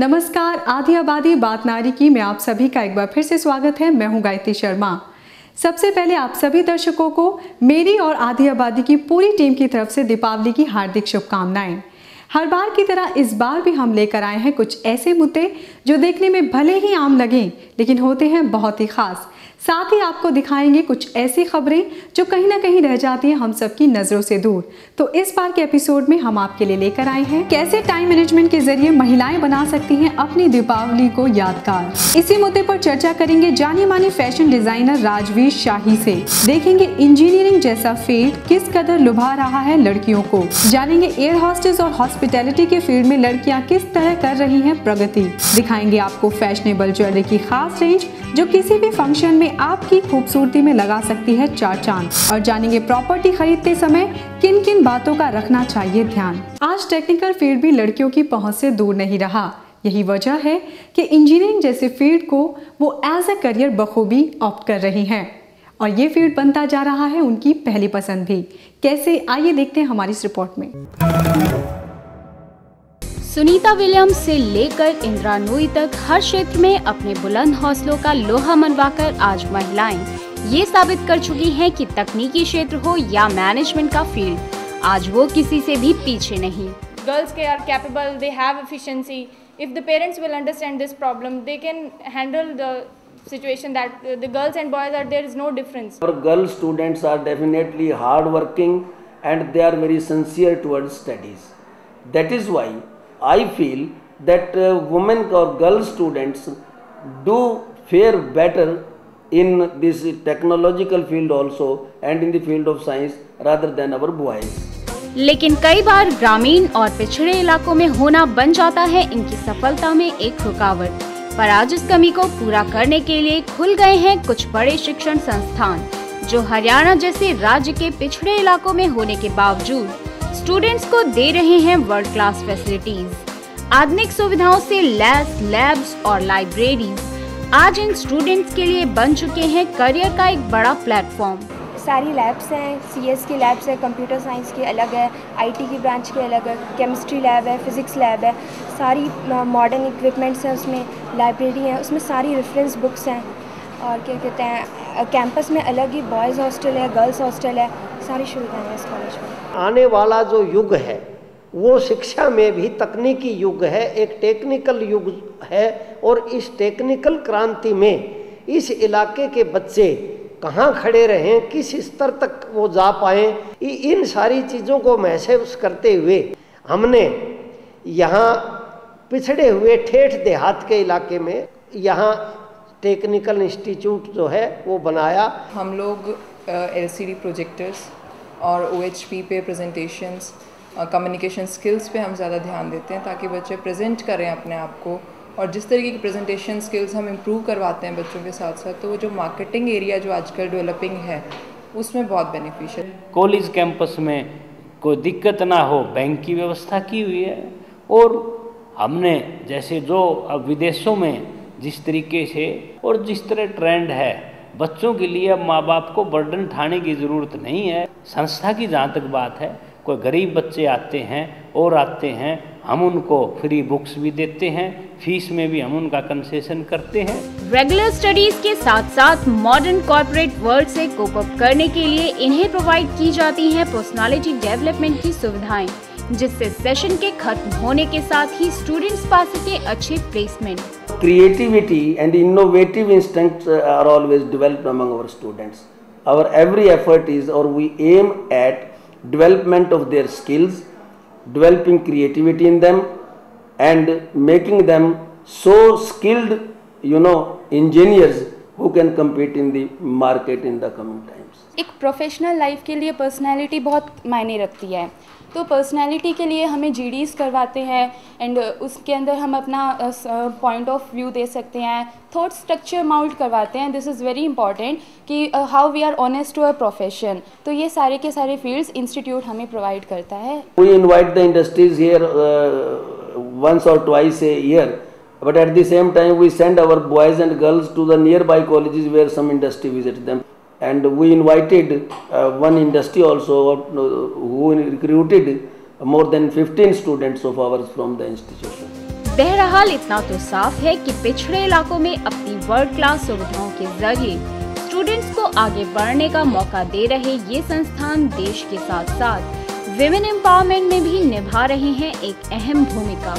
नमस्कार, आधी आबादी बात नारी की में आप सभी का एक बार फिर से स्वागत है। मैं हूं गायत्री शर्मा। सबसे पहले आप सभी दर्शकों को मेरी और आधी आबादी की पूरी टीम की तरफ से दीपावली की हार्दिक शुभकामनाएं। हर बार की तरह इस बार भी हम लेकर आए हैं कुछ ऐसे मुद्दे जो देखने में भले ही आम लगें लेकिन होते हैं बहुत ही खास। साथ ही आपको दिखाएंगे कुछ ऐसी खबरें जो कहीं ना कहीं रह जाती हैं हम सबकी नजरों से दूर। तो इस बार के एपिसोड में हम आपके लिए लेकर आए हैं कैसे टाइम मैनेजमेंट के जरिए महिलाएं बना सकती हैं अपनी दीपावली को यादगार। इसी मुद्दे पर चर्चा करेंगे जानी मानी फैशन डिजाइनर राजवीर शाही से। देखेंगे इंजीनियरिंग जैसा फील्ड किस कदर लुभा रहा है लड़कियों को। जानेंगे एयर हॉस्टेस और हॉस्पिटैलिटी के फील्ड में लड़कियां किस तरह कर रही हैं प्रगति। दिखाएंगे आपको फैशनेबल ज्वेलरी की खास रेंज जो किसी भी फंक्शन में आपकी खूबसूरती में लगा सकती है चार चांद। और जानेंगे प्रॉपर्टी खरीदते समय किन किन बातों का रखना चाहिए ध्यान। आज टेक्निकल फील्ड भी लड़कियों की पहुंच से दूर नहीं रहा। यही वजह है कि इंजीनियरिंग जैसे फील्ड को वो एज ए करियर बखूबी ऑप्ट कर रही हैं और ये फील्ड बनता जा रहा है उनकी पहली पसंद भी। कैसे, आइए देखते हैं हमारी इस रिपोर्ट में। सुनीता विलियम्स से लेकर इंदिरा नूई तक हर क्षेत्र में अपने बुलंद हौसलों का लोहा मनवाकर आज महिलाएं ये साबित कर चुकी हैं कि तकनीकी क्षेत्र हो या मैनेजमेंट का फील्ड, आज वो किसी से भी पीछे नहीं। Girls are capable, they have efficiency. If the parents will understand this problem, they can handle the situation that the girls and boys are, there is no difference. Our girl students are definitely hard working and they are very sincere towards studies. That is why I feel that women or girl students do fare better in this technological field also and in the field of science rather than our boys. लेकिन कई बार ग्रामीण और पिछड़े इलाकों में होना बन जाता है इनकी सफलता में एक रुकावट। पर आज इस कमी को पूरा करने के लिए खुल गए हैं कुछ बड़े शिक्षण संस्थान जो हरियाणा जैसे राज्य के पिछड़े इलाकों में होने के बावजूद स्टूडेंट्स को दे रहे हैं वर्ल्ड क्लास फैसिलिटीज। आधुनिक सुविधाओं से लैस, लैब्स और लाइब्रेरीज आज इन स्टूडेंट्स के लिए बन चुके हैं करियर का एक बड़ा प्लेटफॉर्म। सारी लैब्स हैं, सीएस की लैब्स है, कंप्यूटर साइंस की अलग है, आईटी की ब्रांच की अलग है, केमिस्ट्री लैब है, फिजिक्स लैब है, सारी मॉडर्न इक्विपमेंट्स हैं, उसमें लाइब्रेरी है, उसमें सारी रेफरेंस बुक्स हैं और क्या कहते हैं कैंपस में अलग ही बॉयज़ हॉस्टल है, गर्ल्स हॉस्टल है, सारी सुविधाएं हैं इस कॉलेज में। आने वाला जो युग है वो शिक्षा में भी तकनीकी युग है, एक टेक्निकल युग है और इस टेक्निकल क्रांति में इस इलाके के बच्चे कहाँ खड़े रहें, किस स्तर तक वो जा पाएँ, इन सारी चीज़ों को महसूस करते हुए हमने यहाँ पिछड़े हुए ठेठ देहात के इलाके में यहाँ टेक्निकल इंस्टीट्यूट जो है वो बनाया। हम लोग LCD प्रोजेक्टर्स और OHP पे प्रेजेंटेशंस, कम्युनिकेशन स्किल्स पे हम ज़्यादा ध्यान देते हैं ताकि बच्चे प्रेजेंट करें अपने आप को, और जिस तरीके की प्रेजेंटेशन स्किल्स हम इम्प्रूव करवाते हैं बच्चों के साथ साथ, तो वो जो मार्केटिंग एरिया जो आजकल डेवलपिंग है उसमें बहुत बेनिफिशियल। कॉलेज कैंपस में कोई दिक्कत ना हो, बैंक की व्यवस्था की हुई है। और हमने जैसे जो अब विदेशों में जिस तरीके से और जिस तरह ट्रेंड है, बच्चों के लिए अब माँ बाप को बर्डन उठाने की ज़रूरत नहीं है। संस्था की जहाँ तक बात है, कोई गरीब बच्चे आते हैं हम उनको फ्री बुक्स भी देते हैं, फीस में भी हम उनका कंसेशन करते हैं। रेगुलर स्टडीज के साथ साथ मॉडर्न कॉर्पोरेट वर्ल्ड से कोप अप करने के लिए इन्हें प्रोवाइड की जाती हैं पर्सनालिटी डेवलपमेंट की सुविधाएं, जिससे सेशन के खत्म होने के साथ ही स्टूडेंट्स पा सके अच्छे placement. Creativity and innovative instincts are always developed among our students. Our every effort is, or we aim at development of their skills, developing creativity in them and making them so skilled, engineers who can compete in the market in the coming times. एक professional life के लिए personality बहुत मायने रखती है, तो personality के लिए हमें GDs करवाते हैं एंड उसके अंदर हम अपना पॉइंट ऑफ व्यू दे सकते हैं, थॉट स्ट्रक्चर माउल्ट करवाते हैं। दिस इज़ वेरी इंपॉर्टेंट कि how we are honest to a profession. तो ये सारे के सारे फील्ड्स इंस्टीट्यूट हमें प्रोवाइड करता है। We invite the industries here once or twice a year, but at the same time we send our boys and girls to the nearby colleges where some industry visits them. And we invited one industry also who recruited more than 15 students of ours from the institution. बहरहाल इतना तो साफ है कि पिछड़े इलाकों में अपनी वर्ल्ड क्लास सुविधाओं के जरिए स्टूडेंट्स को आगे बढ़ने का मौका दे रहे ये संस्थान देश के साथ साथ विमेन एम्पावरमेंट में भी निभा रहे हैं एक अहम भूमिका।